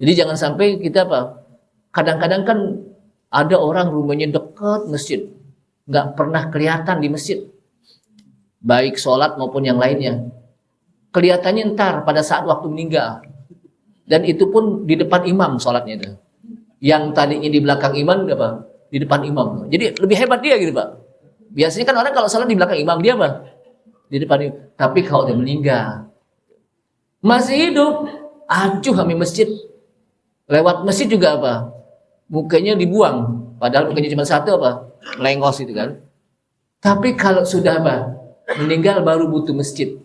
Jadi jangan sampai kita apa? Kadang-kadang kan ada orang rumahnya dekat masjid, nggak pernah kelihatan di masjid. Baik sholat maupun yang lainnya. Kelihatannya ntar pada saat waktu meninggal. Dan itu pun di depan imam sholatnya itu. Yang tadinya di belakang imam apa? Di depan imam. Jadi lebih hebat dia gitu Pak. Biasanya kan orang kalau sholat di belakang imam, dia apa? Di depan imam. Tapi kalau dia meninggal, masih hidup, acuh kami masjid. Lewat masjid juga apa? Mukanya dibuang. Padahal mukanya cuma satu apa? Melengos itu kan. Tapi kalau sudah apa? Meninggal baru butuh masjid.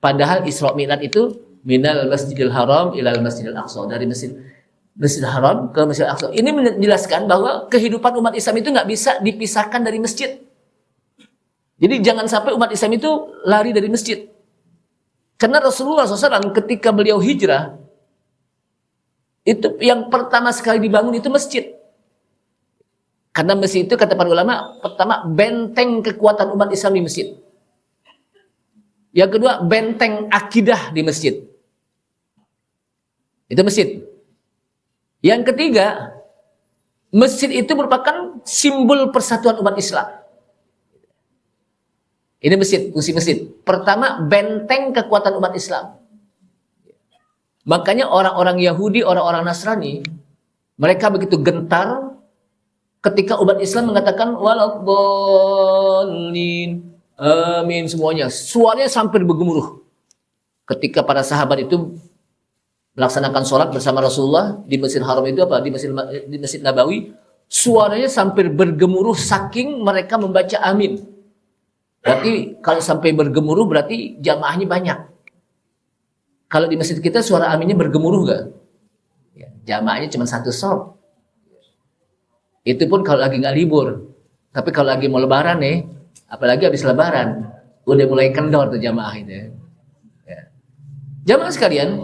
Padahal Isra Mi'raj itu minal Masjidil Haram ilal Masjidil Aqsa. Dari Masjidil Haram ke Masjidil Aqsa. Ini menjelaskan bahwa kehidupan umat Islam itu nggak bisa dipisahkan dari masjid. Jadi jangan sampai umat Islam itu lari dari masjid. Karena Rasulullah SAW ketika beliau hijrah, itu yang pertama sekali dibangun itu masjid. Karena masjid itu kata para ulama, pertama benteng kekuatan umat Islam di masjid. Yang kedua benteng akidah di masjid. Itu masjid. Yang ketiga, masjid itu merupakan simbol persatuan umat Islam. Ini masjid, fungsi masjid. Pertama, benteng kekuatan umat Islam. Makanya orang-orang Yahudi, orang-orang Nasrani, mereka begitu gentar ketika umat Islam mengatakan waladhdallin, amin semuanya. Suaranya sampai bergemuruh. Ketika para sahabat itu melaksanakan sholat bersama Rasulullah di Masjid Haram itu apa? Di Masjid Nabawi, suaranya sampai bergemuruh saking mereka membaca amin. Berarti kalau sampai bergemuruh berarti jamaahnya banyak. Kalau di masjid kita suara aminnya bergemuruh gak? Ya, jamaahnya cuma satu shop. Itu pun kalau lagi nggak libur. Tapi kalau lagi mau lebaran nih, apalagi habis lebaran, udah mulai kendor tuh jamaah itu. Ya. Jamaah sekalian,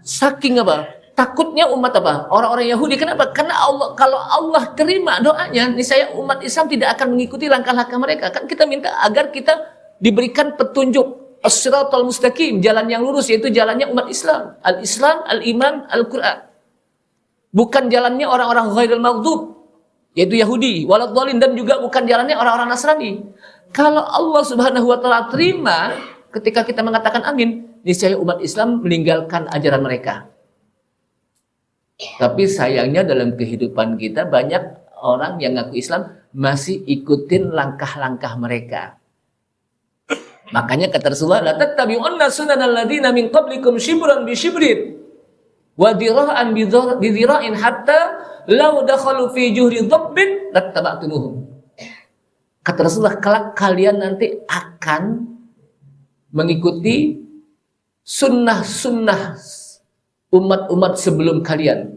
saking apa? Takutnya umat apa? Orang-orang Yahudi. Kenapa? Karena Allah, kalau Allah terima doanya, niscaya umat Islam tidak akan mengikuti langkah-langkah mereka. Kan kita minta agar kita diberikan petunjuk as-siratal mustaqim, jalan yang lurus, yaitu jalannya umat Islam. Al-Islam, al-Iman, Al-Quran. Bukan jalannya orang-orang ghairil maghdub, yaitu Yahudi, waladhdallin, dan juga bukan jalannya orang-orang Nasrani. Kalau Allah Subhanahu wa taala terima, ketika kita mengatakan amin, niscaya umat Islam meninggalkan ajaran mereka. Tapi sayangnya dalam kehidupan kita banyak orang yang ngaku Islam masih ikutin langkah-langkah mereka. Makanya kata Rasulullah, la tattabi'unna sunanal ladzina min qablikum shibran bi shibrin wa dira'an bi dira'in hatta law dakhalu fi juhri dhabbin lattaba'tumuhum. Kata Rasulullah, kelak kalian nanti akan mengikuti sunnah-sunnah umat-umat sebelum kalian.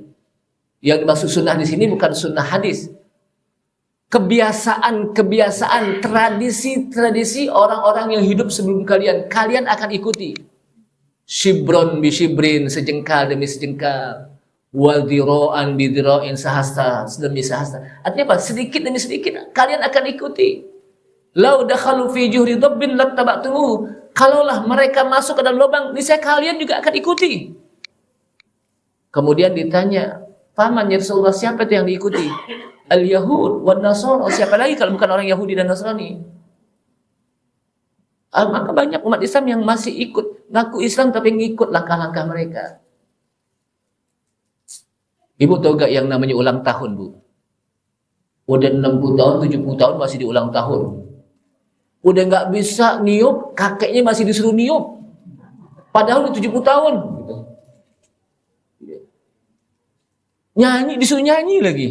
Yang dimaksud sunnah di sini bukan sunnah hadis. Kebiasaan, tradisi orang-orang yang hidup sebelum kalian, kalian akan ikuti. Shibron bi shibrin, sejengkal demi sejengkal. Wadhiro'an bidhiro'in, sahasta demi sahasta. Artinya apa? Sedikit demi sedikit kalian akan ikuti. Lau dakhalu fi juhri dhabbin lattaba'tumuhu. Kalaulah mereka masuk ke dalam lubang, niscaya kalian juga akan ikuti. Kemudian ditanya, paman ya Rasulullah, siapa itu yang diikuti? Al-Yahud wan Nasara, siapa lagi kalau bukan orang Yahudi dan Nasrani? Maka banyak umat Islam yang masih ikut, ngaku Islam tapi ngikut langkah-langkah mereka. Ibu tahu gak yang namanya ulang tahun, Bu? Udah 60 tahun, 70 tahun masih diulang tahun. Udah nggak bisa niup, kakeknya masih disuruh niup. Padahal udah 70 tahun. Nyanyi, disuruh nyanyi lagi.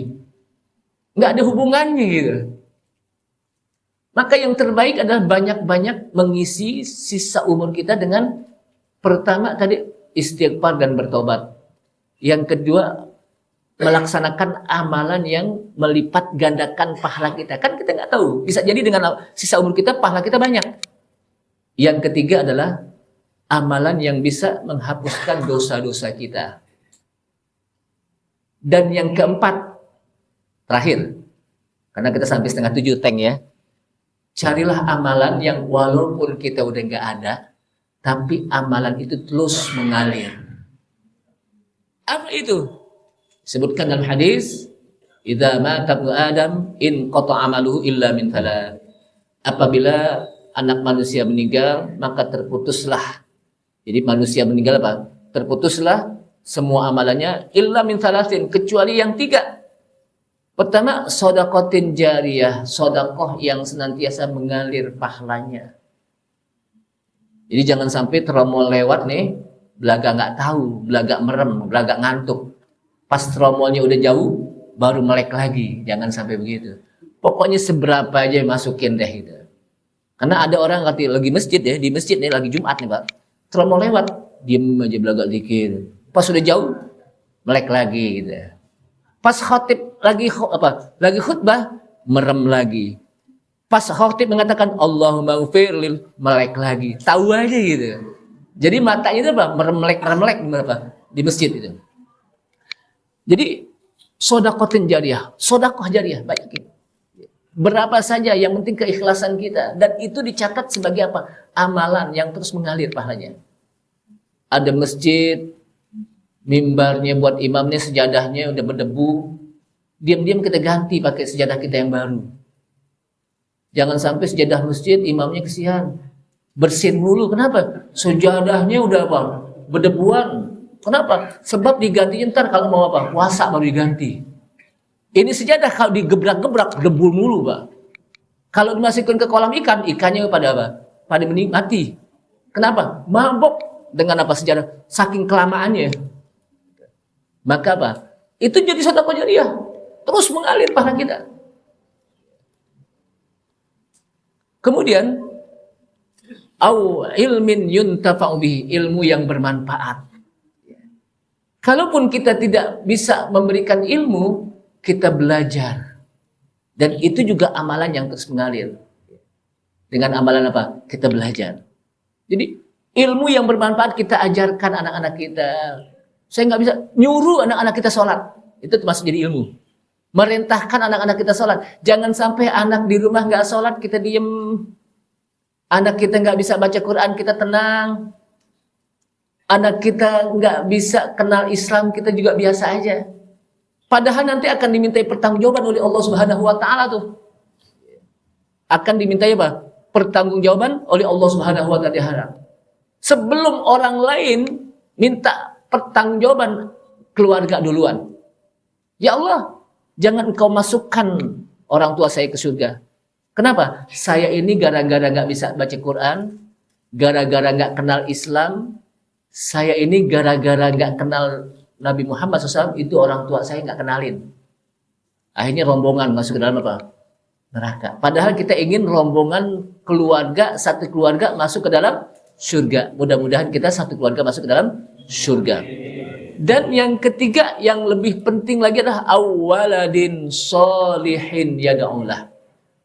Nggak ada hubungannya gitu. Maka yang terbaik adalah banyak-banyak mengisi sisa umur kita dengan pertama tadi istighfar dan bertobat. Yang kedua, melaksanakan amalan yang melipat gandakan pahala kita. Kan kita nggak tahu, bisa jadi dengan sisa umur kita pahala kita banyak. Yang ketiga adalah amalan yang bisa menghapuskan dosa-dosa kita. Dan yang keempat, terakhir, karena kita sampai 6:30 Teng ya, carilah amalan yang walaupun kita udah nggak ada, tapi amalan itu terus mengalir. Apa itu? Sebutkan dalam hadis, idza mata ibnu Adam in qata amaluhu illa min thalath. Apabila anak manusia meninggal, maka terputuslah. Jadi manusia meninggal apa? Terputuslah semua amalannya illa min thalathin, kecuali yang 3. Pertama, shadaqatin jariyah, sedekah yang senantiasa mengalir pahalanya. Jadi jangan sampai teromol lewat nih, belaga nggak tahu, belaga merem, belaga ngantuk. Pas tromolnya udah jauh, baru melek lagi. Jangan sampai begitu. Pokoknya seberapa aja masukin deh gitu. Karena ada orang lagi masjid ya, di masjid nih lagi Jumat nih Pak. Tromol lewat, diem aja belagak dikit. Pas udah jauh, melek lagi gitu. Pas khotib lagi khutbah, merem lagi. Pas khotib mengatakan Allahumma ghfirlil, melek lagi. Tahu aja gitu. Jadi matanya itu apa? Merem-melek di masjid itu. Jadi shadaqatin jariyah, sedekah jariyah banyak. Berapa saja, yang penting keikhlasan kita, dan itu dicatat sebagai apa? Amalan yang terus mengalir pahalanya. Ada masjid, mimbarnya buat imamnya, sejadahnya udah berdebu, diam-diam kita ganti pakai sejadah kita yang baru. Jangan sampai sejadah masjid imamnya kesian, bersin mulu. Kenapa? Sejadahnya udah apa? Berdebuan. Kenapa? Sebab diganti ntar kalau mau apa? Puasa baru diganti. Ini sejadah kalau digebrak-gebrak debu mulu, Pak. Kalau dimasukkan ke kolam ikan, ikannya pada apa? Pada menikmati. Kenapa? Mabok dengan apa sejadah? Saking kelamaannya. Maka apa? Itu jadi sedekah jariyah. Terus mengalir pahala kita. Kemudian, au ilmin yuntafa'u bihi, ilmu yang bermanfaat. Kalaupun kita tidak bisa memberikan ilmu, kita belajar. Dan itu juga amalan yang terus mengalir. Dengan amalan apa? Kita belajar. Jadi ilmu yang bermanfaat kita ajarkan anak-anak kita. Saya nggak bisa nyuruh anak-anak kita sholat. Itu termasuk jadi ilmu. Merintahkan anak-anak kita sholat. Jangan sampai anak di rumah nggak sholat, kita diem. Anak kita nggak bisa baca Quran, kita tenang. Anak kita nggak bisa kenal Islam, kita juga biasa aja. Padahal nanti akan dimintai pertanggungjawaban oleh Allah Subhanahu wa Ta'ala tuh. Akan dimintai apa? pertanggungjawaban oleh Allah Subhanahu wa taala di akhirat. Sebelum orang lain minta pertanggungjawaban, keluarga duluan. Ya Allah, jangan Engkau masukkan orang tua saya ke surga. Kenapa? Saya ini gara-gara nggak bisa baca Quran, gara-gara nggak kenal Islam, saya ini gara-gara nggak kenal Nabi Muhammad SAW, itu orang tua saya nggak kenalin. Akhirnya rombongan masuk ke dalam apa? Neraka. Padahal kita ingin rombongan keluarga, satu keluarga masuk ke dalam surga. Mudah-mudahan kita satu keluarga masuk ke dalam surga. Dan yang ketiga, yang lebih penting lagi adalah awaladin solihin yada'ullah.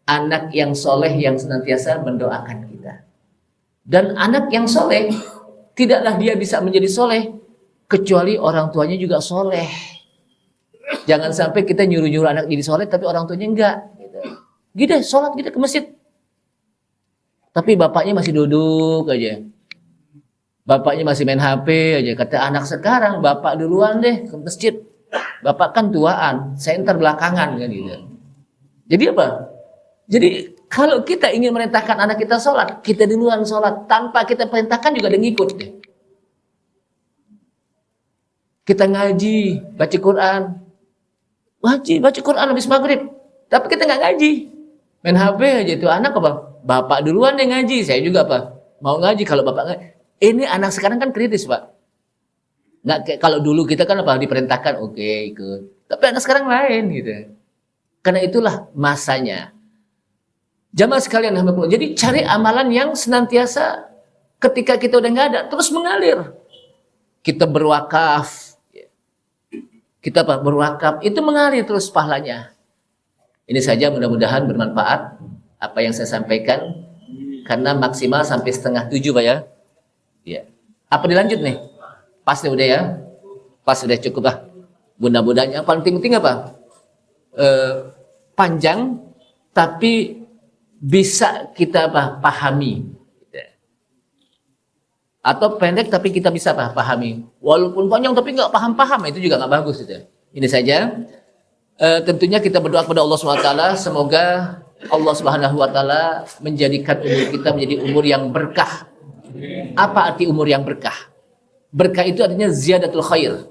Anak yang soleh yang senantiasa mendoakan kita. Dan anak yang soleh, tidaklah dia bisa menjadi soleh kecuali orang tuanya juga soleh. Jangan sampai kita nyuruh-nyuruh anak jadi soleh tapi orang tuanya enggak. Gitu, sholat gitu ke masjid. Tapi bapaknya masih duduk aja. Bapaknya masih main HP aja. Kata anak sekarang, bapak duluan deh ke masjid. Bapak kan tuaan, saya ntar belakangan kan gitu. Jadi apa? Jadi kalau kita ingin merintahkan anak kita sholat, kita duluan sholat. Tanpa kita perintahkan juga ada ngikut deh. Kita ngaji, baca Quran. Baca Quran habis maghrib. Tapi kita nggak ngaji. Main HP aja itu anak apa? Bapak duluan yang ngaji, saya juga apa? Mau ngaji kalau bapak ngaji. Ini anak sekarang kan kritis, Pak. Nggak kayak kalau dulu kita kan apa diperintahkan, oke, ikut. Tapi anak sekarang lain gitu. Karena itulah masanya. Jamaah sekalian, jadi cari amalan yang senantiasa ketika kita udah nggak ada terus mengalir. Kita berwakaf, kita apa? Berwakaf itu mengalir terus pahalanya. Ini saja mudah-mudahan bermanfaat apa yang saya sampaikan karena maksimal sampai 6:30 Pak ya. Ya. Apa dilanjut nih? Pas udah ya? Pas udah cukup lah. Mudah-mudahan yang paling penting apa? Panjang tapi bisa kita apa? Pahami. Atau pendek tapi kita bisa apa? Pahami. Walaupun panjang tapi nggak paham-paham itu juga nggak bagus gitu. Ini saja. Tentunya kita berdoa kepada Allah SWT, semoga Allah Subhanahu wa taala menjadikan umur kita menjadi umur yang berkah. Apa arti umur yang berkah? Berkah itu artinya ziyadatul khair.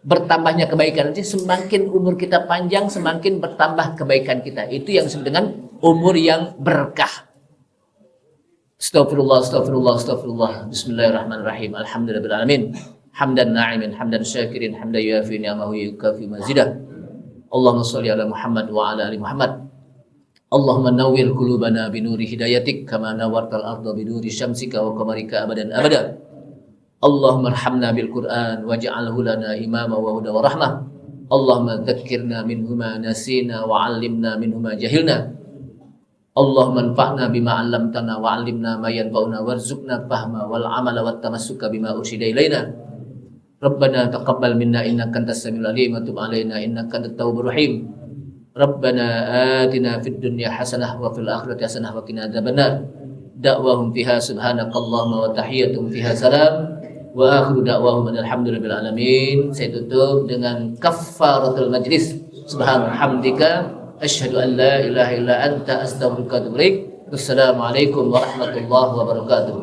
Bertambahnya kebaikan. Jadi semakin umur kita panjang, semakin bertambah kebaikan kita. Itu yang disebut dengan umur yang berkah. Astagfirullah, astagfirullah, astagfirullah. Bismillahirrahmanirrahim. Alhamdulillahirabbil alamin. Hamdan na'imin, hamdan syakirin, hamdan yuafi ni'amahu yukafi mazidah. Allahumma sholli ala Muhammad wa ala ali Muhammad. Allahumma nawwir qulubana binuri hidayatik kama nawwartal arda binuri syamsika wa qamarika abadan abada. Allahumma arhamna bil Qur'an waj'alhu lana imama wa huda wa rahmah. Allahumma dzakkirna minhu ma nasina wa 'allimna minhu ma jahilna. Allahumma anfa'na bima 'allamtana wa 'allimna ma yanfa'una warzuqna fahma wal 'amala wat tamassuka bima ursida ilaina. Rabbana taqabbal minna innaka antas samiul alim wa tub 'alaina innaka antat tawwabur rahim. Rabbana atina fid dunya hasanah wa fil akhirati hasanah wa qina adzabannar. Da'wahum fiha subhanakallahumma wa tahiyyatuhum fiha salam wa akhiru da'wahum alhamdulillahil alamin. Saya tutup dengan kafaratul majlis. Subhanalhamdika asyhadu an la ilaha illa anta astaghfiruka wa atubu ilaik. Wassalamualaikum warahmatullahi wabarakatuh.